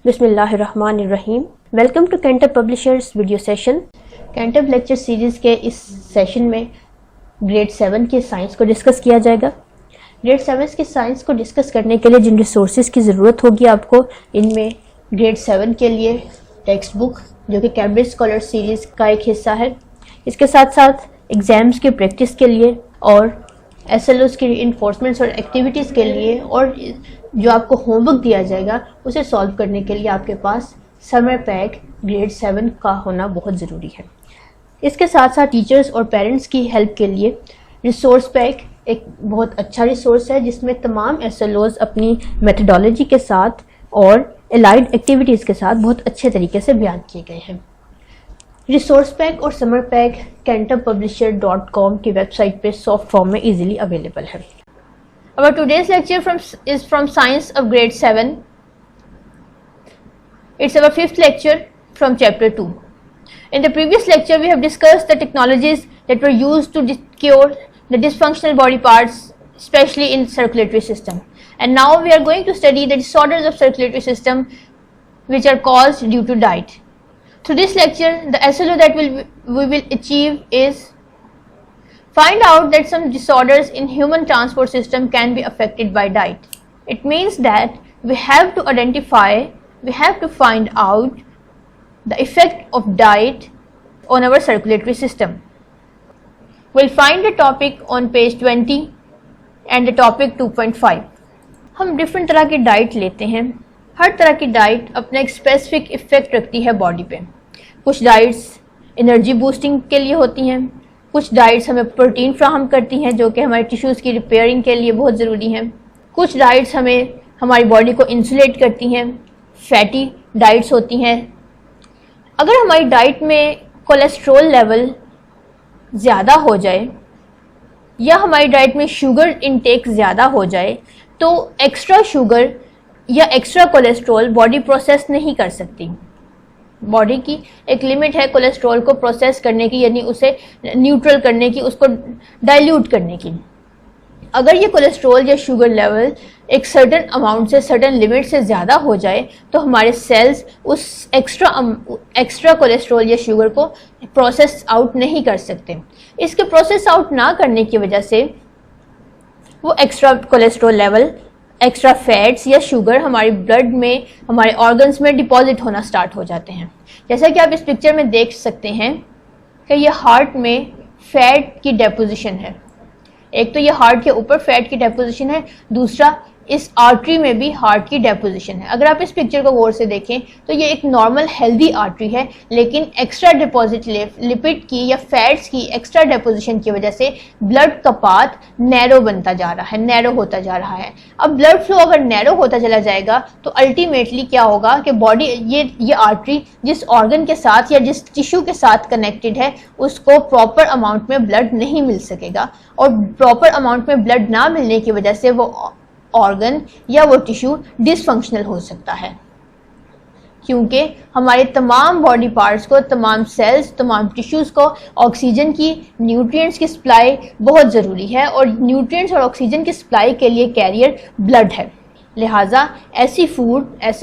बिस्मिल्लाहिर्रहमानिर्रहीम। Welcome to Cantab publishers video session. Cantab lecture series के इस सेशन में ग्रेड 7 के साइंस को डिस्कस किया जाएगा। ग्रेड 7 के साइंस को डिस्कस करने के लिए जिन रिसोर्सेज की ज़रूरत होगी आपको, इनमें ग्रेड 7 के लिए टेक्स्ट बुक जो कि कैम्ब्रिज स्कॉलर सीरीज़ का एक हिस्सा है, इसके साथ साथ एग्ज़ाम्स की प्रैक्टिस के लिए और SLOs की इन्फोर्समेंट्स और एक्टिविटीज़ के लिए और जो आपको होमवर्क दिया जाएगा उसे सॉल्व करने के लिए आपके पास समर पैक ग्रेड 7 का होना बहुत ज़रूरी है। इसके साथ साथ टीचर्स और पेरेंट्स की हेल्प के लिए रिसोर्स पैक एक बहुत अच्छा रिसोर्स है, जिसमें तमाम SLOs अपनी मेथडोलॉजी के साथ और एलाइड एक्टिविटीज़ के साथ बहुत अच्छे तरीके से बयान किए गए हैं। रिसोर्स पैक और समर पैक cantabpublisher.com की वेबसाइट पे सॉफ्ट फॉर्म में इजीली अवेलेबल है। Our today's lecture is from Science of Grade 7. It's our 5th lecture from Chapter 2. In the previous lecture, we have discussed the technologies that were used to cure the dysfunctional body parts, especially in circulatory system. And now we are going to study the disorders of circulatory system which are caused due to diet. Through this lecture, the SLO that we will achieve is find out that some disorders in human transport system can be affected by diet. It means that we have to find out the effect of diet on our circulatory system. We'll find the topic on page 20 and the topic 2.5. हम different तरह की diet लेते हैं। हर तरह की diet अपना एक specific effect रखती है बॉडी पे। कुछ डाइट्स एनर्जी बूस्टिंग के लिए होती हैं, कुछ डाइट्स हमें प्रोटीन फ्राहम करती हैं जो कि हमारे टिश्यूज़ की रिपेयरिंग के लिए बहुत ज़रूरी हैं। कुछ डाइट्स हमें हमारी बॉडी को इंसुलेट करती हैं, फैटी डाइट्स होती हैं। अगर हमारी डाइट में कोलेस्ट्रॉल लेवल ज़्यादा हो जाए या हमारी डाइट में शुगर इनटेक ज़्यादा हो जाए तो एक्स्ट्रा शुगर या एक्स्ट्रा कोलेस्ट्रॉल बॉडी प्रोसेस नहीं कर सकती। बॉडी की एक लिमिट है कोलेस्ट्रॉल को प्रोसेस करने की, यानी उसे न्यूट्रल करने की, उसको डाइल्यूट करने की। अगर ये कोलेस्ट्रॉल या शुगर लेवल एक सर्टेन अमाउंट से, सर्टेन लिमिट से ज़्यादा हो जाए तो हमारे सेल्स उस एक्स्ट्रा कोलेस्ट्रॉल या शुगर को प्रोसेस आउट नहीं कर सकते। इसके प्रोसेस आउट ना करने की वजह से वो extra cholesterol level, extra fats या शुगर हमारे ब्लड में, हमारे ऑर्गन्स में डिपॉजिट होना स्टार्ट हो जाते हैं। जैसा कि आप इस पिक्चर में देख सकते हैं कि ये हार्ट में फैट की डेपोजिशन है। एक तो ये हार्ट के ऊपर फैट की डेपोजिशन है, दूसरा इस आर्टरी में भी हार्ट की डेपोजिशन है। अगर आप इस पिक्चर को गौर से देखें तो ये एक नॉर्मल हेल्दी आर्टरी है, लेकिन एक्स्ट्रा डिपॉजिट लिपिड की या फैट्स की एक्स्ट्रा डेपोजिशन की वजह से ब्लड का पाथ नैरो बनता जा रहा है, नैरो होता जा रहा है। अब ब्लड फ्लो अगर नैरो होता चला जाएगा तो अल्टीमेटली क्या होगा कि बॉडी ये आर्टरी जिस ऑर्गन के साथ या जिस टिश्यू के साथ कनेक्टेड है उसको प्रॉपर अमाउंट में ब्लड नहीं मिल सकेगा, और प्रॉपर अमाउंट में ब्लड ना मिलने की वजह से वो ऑर्गन या वो टिश्यू डिसफंक्शनल हो सकता है। क्योंकि हमारे तमाम बॉडी पार्ट्स को, तमाम सेल्स, तमाम टिश्यूज़ को ऑक्सीजन की, न्यूट्रिएंट्स की सप्लाई बहुत ज़रूरी है, और न्यूट्रिएंट्स और ऑक्सीजन की सप्लाई के लिए कैरियर ब्लड है। लिहाजा ऐसे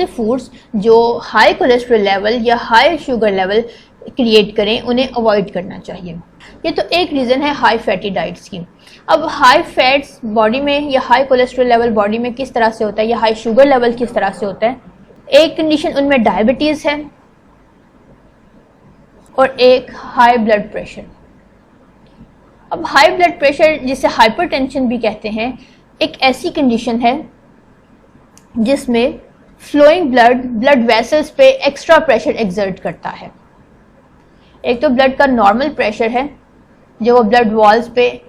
फूड्स जो हाई कोलेस्ट्रॉल लेवल या हाई शुगर लेवल क्रिएट करें उन्हें अवॉइड करना चाहिए। ये तो एक रीज़न है हाई फैटी डाइट्स की। अब हाई फैट्स बॉडी में या हाई कोलेस्ट्रॉल लेवल बॉडी में किस तरह से होता है या हाई शुगर लेवल किस तरह से होता है? एक कंडीशन उनमें डायबिटीज़ है और एक हाई ब्लड प्रेशर। अब हाई ब्लड प्रेशर, जिसे हाइपरटेंशन भी कहते हैं, एक ऐसी कंडीशन है जिसमें फ्लोइंग ब्लड वेसल्स पे एक्स्ट्रा प्रेशर एक्सर्ट करता है। एक तो ब्लड का नॉर्मल प्रेशर है जो वो ब्लड वॉल्स पे,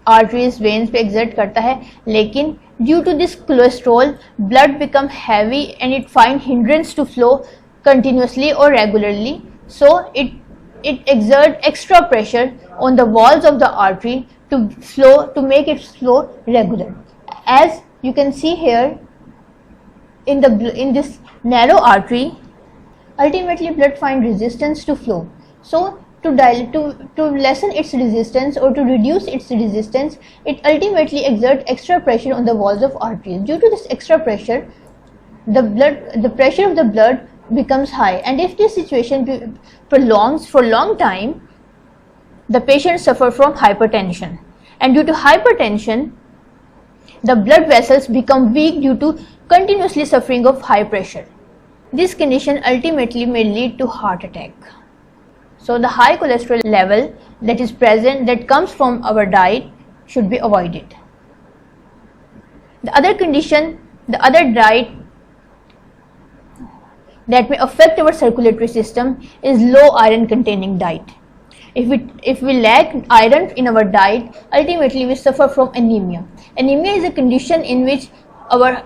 आर्टरीज, वेन्स पे एक्सर्ट करता है, लेकिन due to this cholesterol blood become heavy and it find hindrance to flow continuously और regularly, so it exert extra pressure on the walls of the artery to make it flow regular. As you can see here in this narrow artery, ultimately blood find resistance to flow. So to lessen its resistance or to reduce its resistance, it ultimately exerts extra pressure on the walls of arteries. Due to this extra pressure, the pressure of the blood becomes high, and if this situation prolongs for a long time, the patient suffer from hypertension, and due to hypertension the blood vessels become weak due to continuously suffering of high pressure. This condition ultimately may lead to heart attack. So the high cholesterol level that is present, that comes from our diet, should be avoided. The other condition, the other diet that may affect our circulatory system is low iron containing diet. If we lack iron in our diet, ultimately we suffer from anemia. Anemia is a condition in which our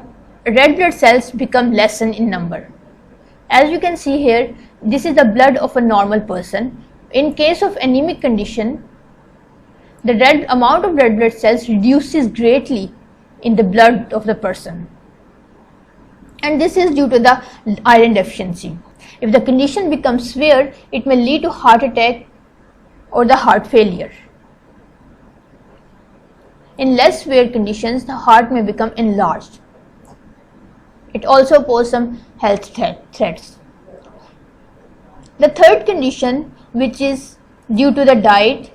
red blood cells become lessened in number. As you can see here, this is the blood of a normal person. In case of anemic condition, the amount of red blood cells reduces greatly in the blood of the person, and this is due to the iron deficiency. If the condition becomes severe, it may lead to heart attack or the heart failure. In less severe conditions, the heart may become enlarged. It also poses some health threats. The third condition, which is due to the diet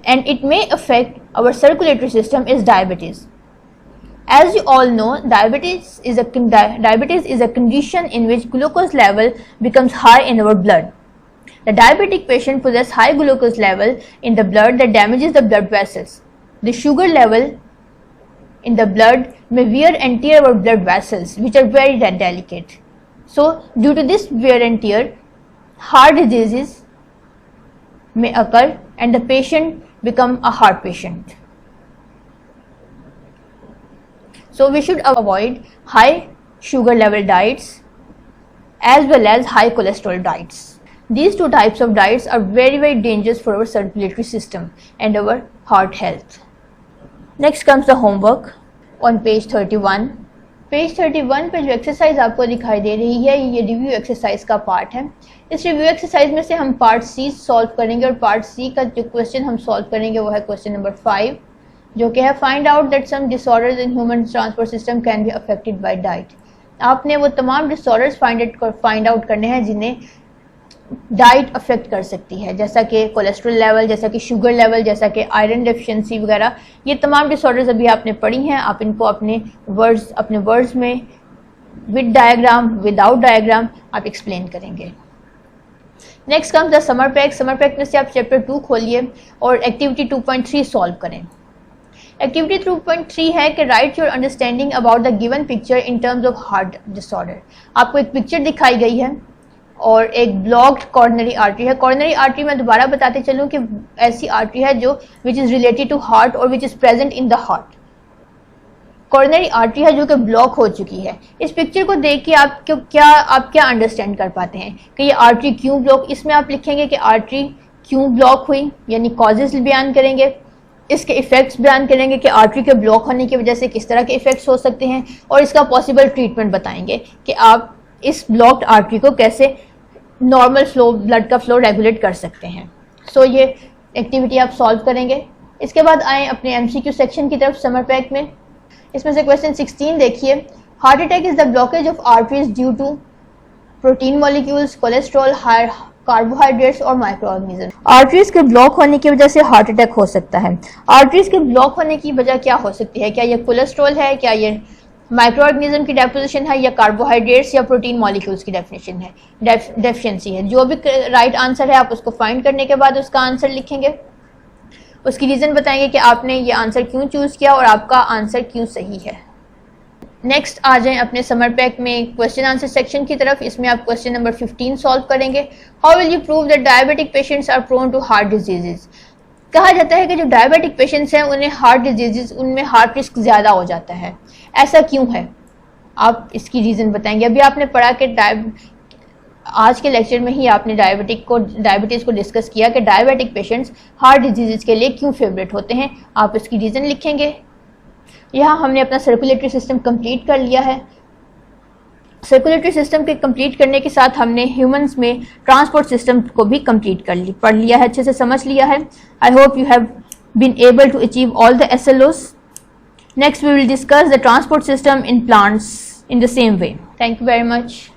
and it may affect our circulatory system, is diabetes. As you all know, diabetes is a condition in which glucose level becomes high in our blood. The diabetic patient possesses high glucose level in the blood that damages the blood vessels. The sugar level in the blood may wear and tear our blood vessels, which are very delicate. So due to this wear and tear, heart diseases may occur and the patient become a heart patient. So we should avoid high sugar level diets as well as high cholesterol diets. These two types of diets are very dangerous for our circulatory system and our heart health. Next comes the homework on page 31. Page 31 पे जो exercise आपको दिखाई दे रही है ये review exercise का part है. इस रिव्यू एक्सरसाइज में से हम पार्ट सी सॉल्व करेंगे और पार्ट सी का जो क्वेश्चन हम सॉल्व करेंगे वो है क्वेश्चन नंबर 5, जो कि है find out that some disorders in human transport system can be affected by diet. आपने वो तमाम डिसऑर्डर्स फाइंड आउट करने हैं जिन्हें डाइट अफेक्ट कर सकती है, जैसा कि कोलेस्ट्रॉल लेवल, जैसा कि शुगर लेवल, जैसा कि आयरन डेफिशिएंसी वगैरह. ये तमाम डिसऑर्डर्स अभी आपने पढ़ी हैं. आप इनको अपने वर्ड्स में विद डायग्राम विदाउट डायग्राम आप एक्सप्लेन करेंगे. Next comes the summer pack. Summer pack में से आप चैप्टर 2 खोलिए और एक्टिविटी 2.3 सॉल्व करें. एक्टिविटी 2.3 है कि right your understanding about the given picture in terms of heart disorder. आपको एक पिक्चर दिखाई गई है और एक ब्लॉक्ड कॉर्नरी आर्टरी है. कॉर्नरी आर्टरी मैं दोबारा बताते चलूं कि ऐसी आर्टरी है जो which is related to heart और which is present in the heart. Coronary artery है जो कि ब्लॉक हो चुकी है. इस पिक्चर को देख के आप क्या अंडरस्टैंड कर पाते हैं कि ये आर्टरी क्यों ब्लॉक. इसमें आप लिखेंगे कि आर्टरी क्यों ब्लॉक हुई, यानी कॉजेज बयान करेंगे, इसके इफेक्ट्स बयान करेंगे कि आर्टरी के ब्लॉक होने की वजह से किस तरह के इफेक्ट्स हो सकते हैं, और इसका पॉसिबल ट्रीटमेंट बताएंगे कि आप इस ब्लॉक्ड आर्टरी को कैसे नॉर्मल फ्लो, ब्लड का फ्लो रेगुलेट कर सकते हैं. सो ये एक्टिविटी आप सॉल्व करेंगे. इसके बाद आए अपने एमसीक्यू सेक्शन की तरफ समर पैक में. इसमें से क्वेश्चन 16 देखिए. Heart attack is the blockage of arteries due to protein molecules, cholesterol, carbohydrates और माइक्रो ऑर्गेनिज्म. आर्टरीज के ब्लॉक होने की वजह से हार्ट अटैक हो सकता है. आर्टरीज के ब्लॉक होने की वजह क्या हो सकती है? क्या ये कोलेस्ट्रॉल है, क्या ये माइक्रो ऑर्गेनिज्म की डेपोजिशन है, या कार्बोहाइड्रेट्स या प्रोटीन मॉलिक्यूल्स की डेफिनेशन है, डेफिशिएंसी है. जो भी राइट आंसर है आप उसको फाइंड करने के बाद उसका आंसर लिखेंगे, उसकी रीज़न बताएंगे कि आपने ये आंसर क्यों चूज़ किया और आपका आंसर क्यों सही है. नेक्स्ट आ जाएं अपने समर पैक में क्वेश्चन आंसर सेक्शन की तरफ. इसमें आप क्वेश्चन नंबर 15 सॉल्व करेंगे. How will you prove that diabetic patients are prone to heart diseases. कहा जाता है कि जो डायबिटिक पेशेंट्स हैं उन्हें हार्ट डिजीजेज, उनमें हार्ट रिस्क ज़्यादा हो जाता है. ऐसा क्यों है? आप इसकी रीज़न बताएंगे. अभी आपने पढ़ा कि आज के लेक्चर में ही आपने डायबिटीज़ को डिस्कस किया कि डायबिटिक पेशेंट्स हार्ट डिजीजेज के लिए क्यों फेवरेट होते हैं. आप इसकी रीज़न लिखेंगे. यहाँ हमने अपना सर्कुलेटरी सिस्टम कंप्लीट कर लिया है. सर्कुलेटरी सिस्टम के कंप्लीट करने के साथ हमने ह्यूमंस में ट्रांसपोर्ट सिस्टम को भी कंप्लीट पढ़ लिया है, अच्छे से समझ लिया है. I hope you have been able to achieve all the SLOs. Next we will discuss the transport system in plants in the same way. Thank you very much.